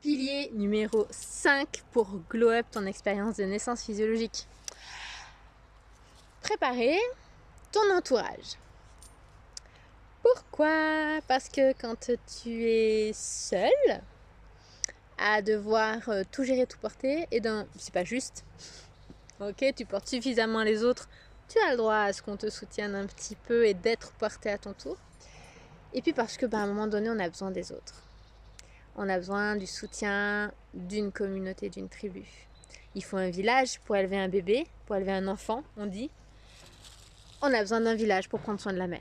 Pilier numéro 5 pour glow up ton expérience de naissance physiologique. Préparer ton entourage. Pourquoi? Parce que quand tu es seul à devoir tout gérer, tout porter, et c'est pas juste. Ok, tu portes suffisamment les autres, tu as le droit à ce qu'on te soutienne un petit peu et d'être porté à ton tour. Et puis parce que à un moment donné, on a besoin des autres. On a besoin du soutien d'une communauté, d'une tribu. Il faut un village pour élever un bébé, pour élever un enfant, on dit. On a besoin d'un village pour prendre soin de la mère.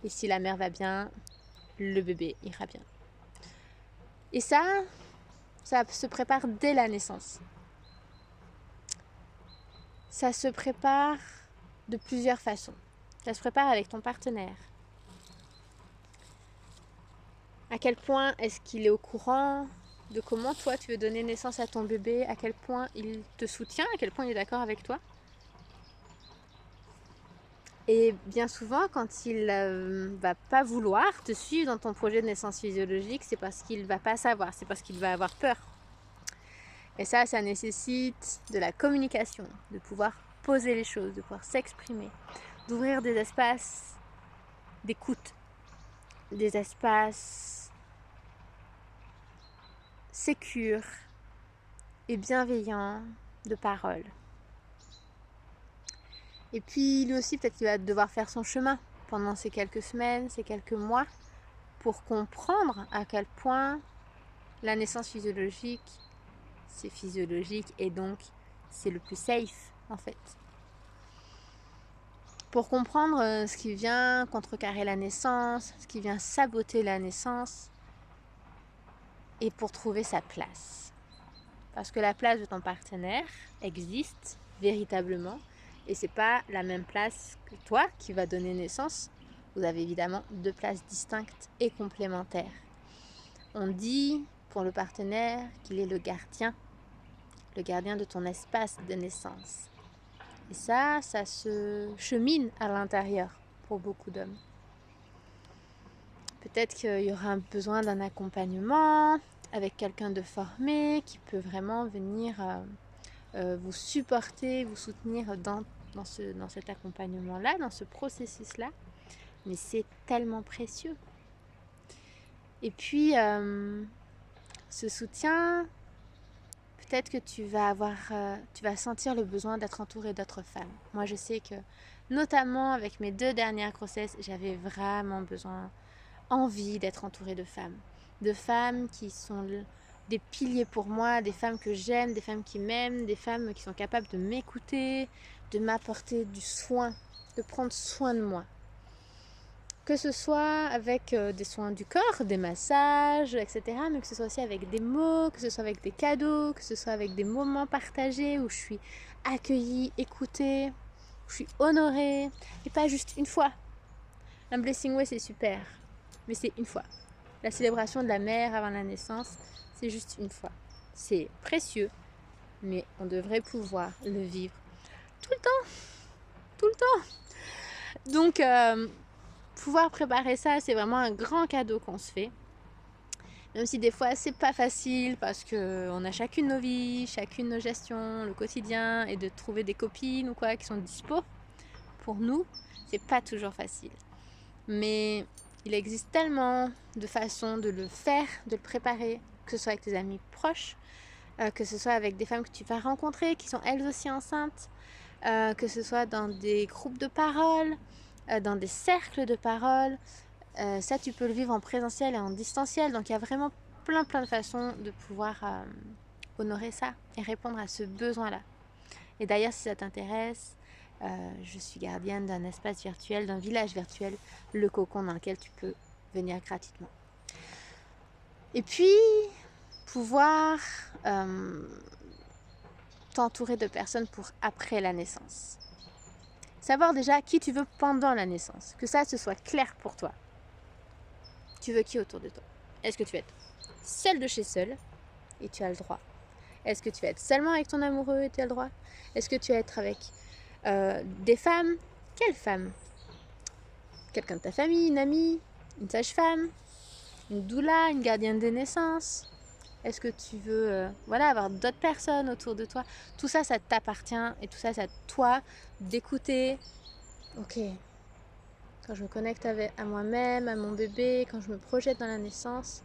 Et si la mère va bien, le bébé ira bien. Et ça se prépare dès la naissance. Ça se prépare de plusieurs façons. Ça se prépare avec ton partenaire. À quel point est-ce qu'il est au courant de comment toi tu veux donner naissance à ton bébé, à quel point il te soutient, à quel point il est d'accord avec toi. Et bien souvent, quand il va pas vouloir te suivre dans ton projet de naissance physiologique, c'est parce qu'il va pas savoir, c'est parce qu'il va avoir peur. Et ça nécessite de la communication, de pouvoir poser les choses, de pouvoir s'exprimer, d'ouvrir des espaces d'écoute, des espaces sécures et bienveillants de parole. Et puis lui aussi, peut-être qu'il va devoir faire son chemin pendant ces quelques semaines, ces quelques mois, pour comprendre à quel point la naissance physiologique, c'est physiologique et donc c'est le plus safe en fait. Pour comprendre ce qui vient contrecarrer la naissance, ce qui vient saboter la naissance, et pour trouver sa place. Parce que la place de ton partenaire existe véritablement, et c'est pas la même place que toi qui va donner naissance. Vous avez évidemment deux places distinctes et complémentaires. On dit pour le partenaire qu'il est le gardien de ton espace de naissance. Et ça se chemine à l'intérieur pour beaucoup d'hommes. Peut-être qu'il y aura besoin d'un accompagnement avec quelqu'un de formé qui peut vraiment venir vous supporter, vous soutenir dans cet accompagnement-là, dans ce processus-là. Mais c'est tellement précieux. Et puis, ce soutien, peut-être que tu vas sentir le besoin d'être entouré d'autres femmes. Moi, je sais que, notamment avec mes 2 dernières grossesses, j'avais vraiment envie d'être entourée de femmes qui sont des piliers pour moi, des femmes que j'aime, des femmes qui m'aiment, des femmes qui sont capables de m'écouter, de m'apporter du soin, de prendre soin de moi. Que ce soit avec des soins du corps, des massages, etc., mais que ce soit aussi avec des mots, que ce soit avec des cadeaux, que ce soit avec des moments partagés où je suis accueillie, écoutée, où je suis honorée, et pas juste une fois. Un blessing way, c'est super, mais c'est une fois. La célébration de la mère avant la naissance, c'est juste une fois. C'est précieux, mais on devrait pouvoir le vivre tout le temps. Donc, pouvoir préparer ça, c'est vraiment un grand cadeau qu'on se fait. Même si des fois, c'est pas facile parce qu'on a chacune nos vies, chacune nos gestions, le quotidien, et de trouver des copines ou quoi qui sont dispo pour nous, c'est pas toujours facile. Mais il existe tellement de façons de le faire, de le préparer, que ce soit avec tes amis proches, que ce soit avec des femmes que tu vas rencontrer qui sont elles aussi enceintes, que ce soit dans des groupes de parole, dans des cercles de parole. Ça, tu peux le vivre en présentiel et en distanciel. Donc, il y a vraiment plein de façons de pouvoir honorer ça et répondre à ce besoin-là. Et d'ailleurs, si ça t'intéresse, je suis gardienne d'un espace virtuel, d'un village virtuel, le cocon, dans lequel tu peux venir gratuitement. Et puis, pouvoir t'entourer de personnes pour après la naissance. Savoir déjà qui tu veux pendant la naissance, que ça, ce soit clair pour toi. Tu veux qui autour de toi? Est-ce que tu veux être seule de chez seule et tu as le droit? Est-ce que tu vas être seulement avec ton amoureux et tu as le droit? Est-ce que tu vas être avec des femmes? Quelles femmes? Quelqu'un de ta famille, une amie, une sage-femme, une doula, une gardienne des naissances, Est-ce que tu veux voilà, avoir d'autres personnes autour de toi? Tout ça, ça t'appartient et tout ça, c'est à toi d'écouter. Ok, quand je me connecte à moi-même, à mon bébé, quand je me projette dans la naissance,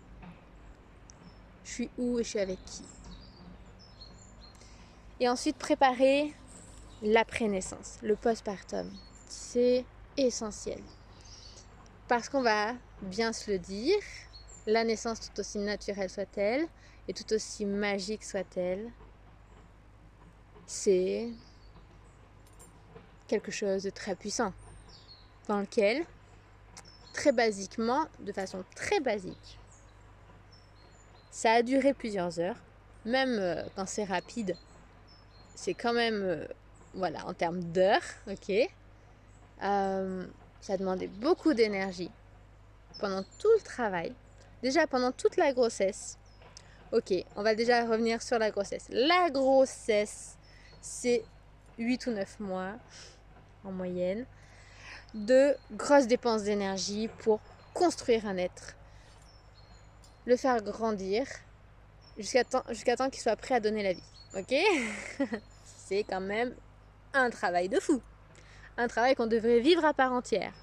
je suis où et je suis avec qui? Et ensuite, préparer l'après-naissance, le postpartum. C'est essentiel. Parce qu'on va bien se le dire, la naissance, tout aussi naturelle soit-elle, et tout aussi magique soit-elle, c'est quelque chose de très puissant, dans lequel, très basiquement, de façon très basique, ça a duré plusieurs heures, même quand c'est rapide, c'est quand même, voilà, en termes d'heures, ok. Ça demandait beaucoup d'énergie pendant tout le travail, déjà pendant toute la grossesse. Ok, on va déjà revenir sur la grossesse. La grossesse, c'est 8 ou 9 mois en moyenne de grosses dépenses d'énergie pour construire un être, le faire grandir jusqu'à temps qu'il soit prêt à donner la vie. Ok. C'est quand même un travail de fou. Un travail qu'on devrait vivre à part entière.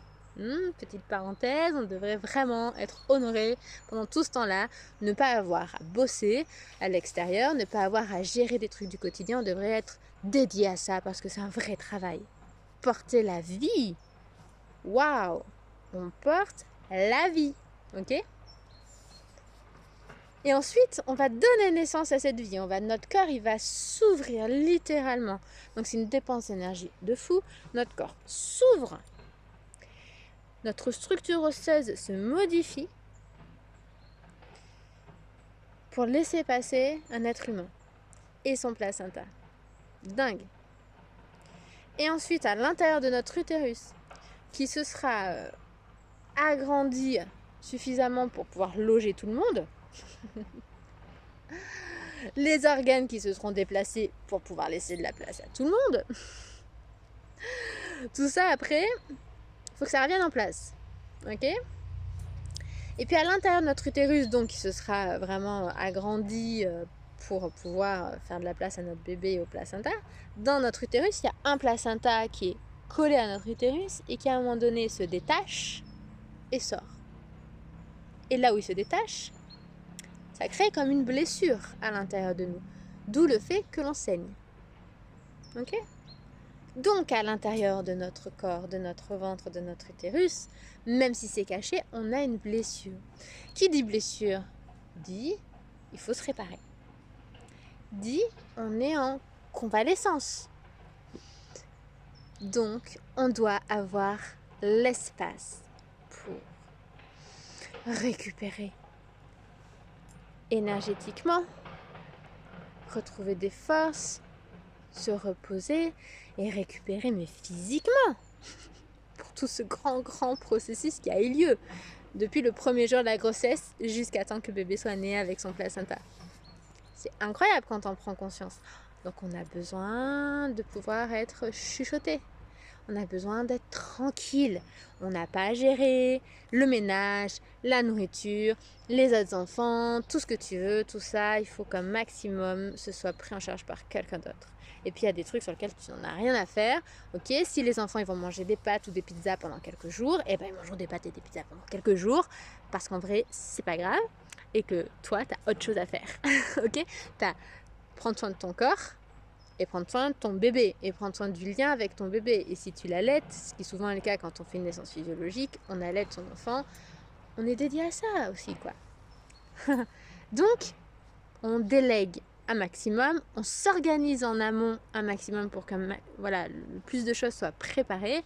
Petite parenthèse, on devrait vraiment être honoré pendant tout ce temps-là, ne pas avoir à bosser à l'extérieur, ne pas avoir à gérer des trucs du quotidien, on devrait être dédié à ça parce que c'est un vrai travail. Porter la vie, waouh, on porte la vie, ok? Et ensuite, on va donner naissance à cette vie. Notre corps, il va s'ouvrir littéralement. Donc c'est une dépense d'énergie de fou. Notre corps s'ouvre. Notre structure osseuse se modifie pour laisser passer un être humain et son placenta. Dingue. Et ensuite, à l'intérieur de notre utérus, qui se sera agrandi suffisamment pour pouvoir loger tout le monde, les organes qui se seront déplacés pour pouvoir laisser de la place à tout le monde, tout ça après, il faut que ça revienne en place. Ok ? Et puis à l'intérieur de notre utérus, donc, qui se sera vraiment agrandi pour pouvoir faire de la place à notre bébé et au placenta, dans notre utérus, il y a un placenta qui est collé à notre utérus et qui à un moment donné se détache et sort. Et là où il se détache, ça crée comme une blessure à l'intérieur de nous. D'où le fait que l'on saigne. Ok ? Donc à l'intérieur de notre corps, de notre ventre, de notre utérus, même si c'est caché, on a une blessure. Qui dit blessure dit il faut se réparer. Dit on est en convalescence. Donc on doit avoir l'espace pour récupérer énergétiquement, retrouver des forces, se reposer et récupérer mais physiquement pour tout ce grand processus qui a eu lieu depuis le premier jour de la grossesse jusqu'à temps que bébé soit né avec son placenta. C'est incroyable quand on prend conscience. Donc on a besoin de pouvoir être chuchoté. On a besoin d'être tranquille. On n'a pas à gérer le ménage, la nourriture, les autres enfants, tout ce que tu veux, tout ça. Il faut qu'un maximum ce soit pris en charge par quelqu'un d'autre. Et puis il y a des trucs sur lesquels tu n'en as rien à faire. Ok, si les enfants ils vont manger des pâtes ou des pizzas pendant quelques jours, eh ben ils mangeront des pâtes et des pizzas pendant quelques jours. Parce qu'en vrai, c'est pas grave. Et que toi, tu as autre chose à faire. Ok, prendre soin de ton corps. Et prendre soin de ton bébé, et prendre soin du lien avec ton bébé. Et si tu l'allaites, ce qui est souvent le cas quand on fait une naissance physiologique, on allaite son enfant, on est dédié à ça aussi, quoi. Donc, on délègue un maximum, on s'organise en amont un maximum pour que voilà, le plus de choses soient préparées.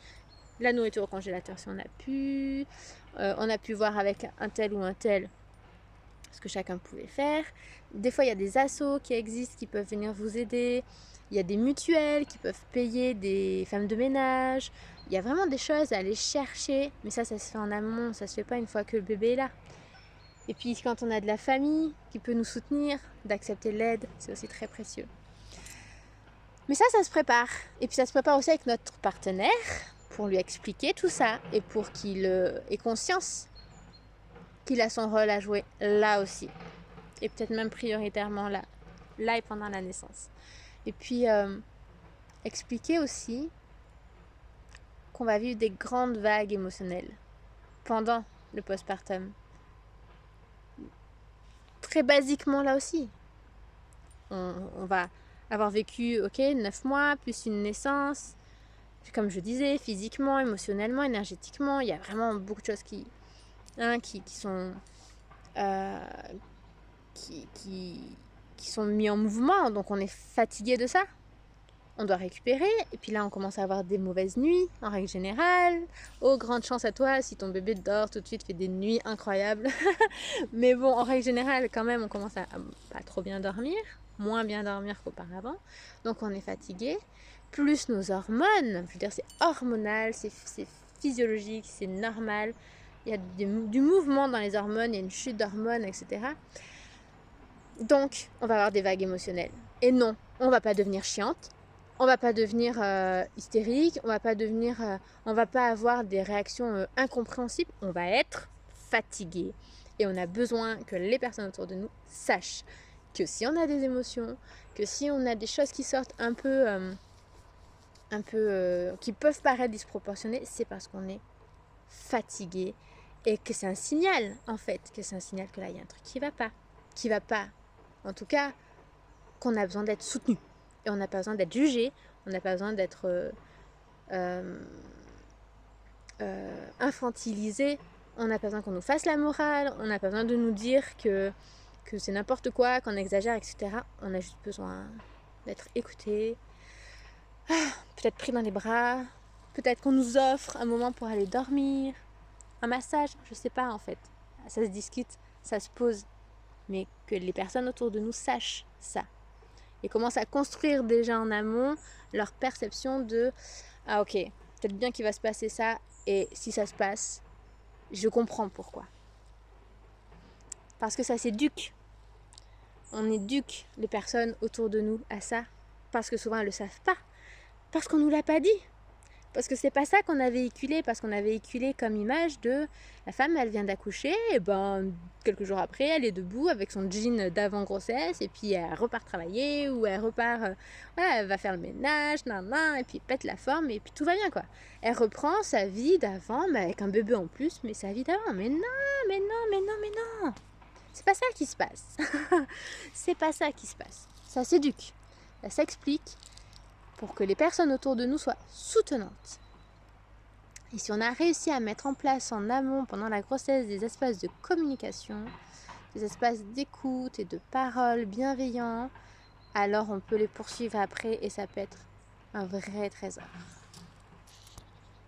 La nourriture au congélateur si on a pu voir avec un tel ou un tel ce que chacun pouvait faire. Des fois, il y a des assos qui existent, qui peuvent venir vous aider. Il y a des mutuelles qui peuvent payer des femmes de ménage. Il y a vraiment des choses à aller chercher. Mais ça se fait en amont. Ça se fait pas une fois que le bébé est là. Et puis, quand on a de la famille qui peut nous soutenir, d'accepter l'aide, c'est aussi très précieux. Mais ça se prépare. Et puis, ça se prépare aussi avec notre partenaire pour lui expliquer tout ça et pour qu'il ait conscience qu'il a son rôle à jouer là aussi. et peut-être même prioritairement là et pendant la naissance. Et puis, expliquer aussi qu'on va vivre des grandes vagues émotionnelles pendant le postpartum. Très basiquement là aussi, on va avoir vécu 9 mois plus une naissance, comme je disais, physiquement, émotionnellement, énergétiquement, il y a vraiment beaucoup de choses qui sont qui sont mis en mouvement, donc on est fatigué de ça. On doit récupérer, et puis là on commence à avoir des mauvaises nuits en règle générale. Oh, grande chance à toi si ton bébé dort tout de suite, fait des nuits incroyables. Mais bon, en règle générale quand même on commence à pas trop bien dormir, moins bien dormir qu'auparavant, donc on est fatigué, plus nos hormones, je veux dire c'est hormonal, c'est physiologique, c'est normal, il y a du mouvement dans les hormones, il y a une chute d'hormones, etc. Donc on va avoir des vagues émotionnelles, et non, on va pas devenir chiante, on va pas devenir hystérique, on va pas avoir des réactions incompréhensibles, on va être fatigué. Et on a besoin que les personnes autour de nous sachent que si on a des émotions, que si on a des choses qui sortent un peu qui peuvent paraître disproportionnées, c'est parce qu'on est fatigué et que c'est un signal en fait, que c'est un signal que là il y a un truc qui va pas, en tout cas qu'on a besoin d'être soutenu. Et on n'a pas besoin d'être jugé, on n'a pas besoin d'être infantilisé, on n'a pas besoin qu'on nous fasse la morale, on n'a pas besoin de nous dire que c'est n'importe quoi, qu'on exagère, etc. On a juste besoin d'être écouté, peut-être pris dans les bras, peut-être qu'on nous offre un moment pour aller dormir, un massage, je sais pas en fait. Ça se discute, ça se pose, mais que les personnes autour de nous sachent ça. Et commencent à construire déjà en amont leur perception de « Ah ok, peut-être bien qu'il va se passer ça, et si ça se passe, je comprends pourquoi. » Parce que ça s'éduque. On éduque les personnes autour de nous à ça, parce que souvent elles ne le savent pas, parce qu'on ne nous l'a pas dit. Parce que c'est pas ça qu'on a véhiculé, parce qu'on a véhiculé comme image de la femme, elle vient d'accoucher, et ben quelques jours après, elle est debout avec son jean d'avant grossesse, et puis elle repart travailler, ou elle repart, elle va faire le ménage, et puis pète la forme, et puis tout va bien quoi. Elle reprend sa vie d'avant, mais avec un bébé en plus, mais sa vie d'avant. Mais non. C'est pas ça qui se passe. C'est pas ça qui se passe. Ça s'éduque, ça s'explique, pour que les personnes autour de nous soient soutenantes. Et si on a réussi à mettre en place en amont, pendant la grossesse, des espaces de communication, des espaces d'écoute et de parole bienveillants, alors on peut les poursuivre après et ça peut être un vrai trésor.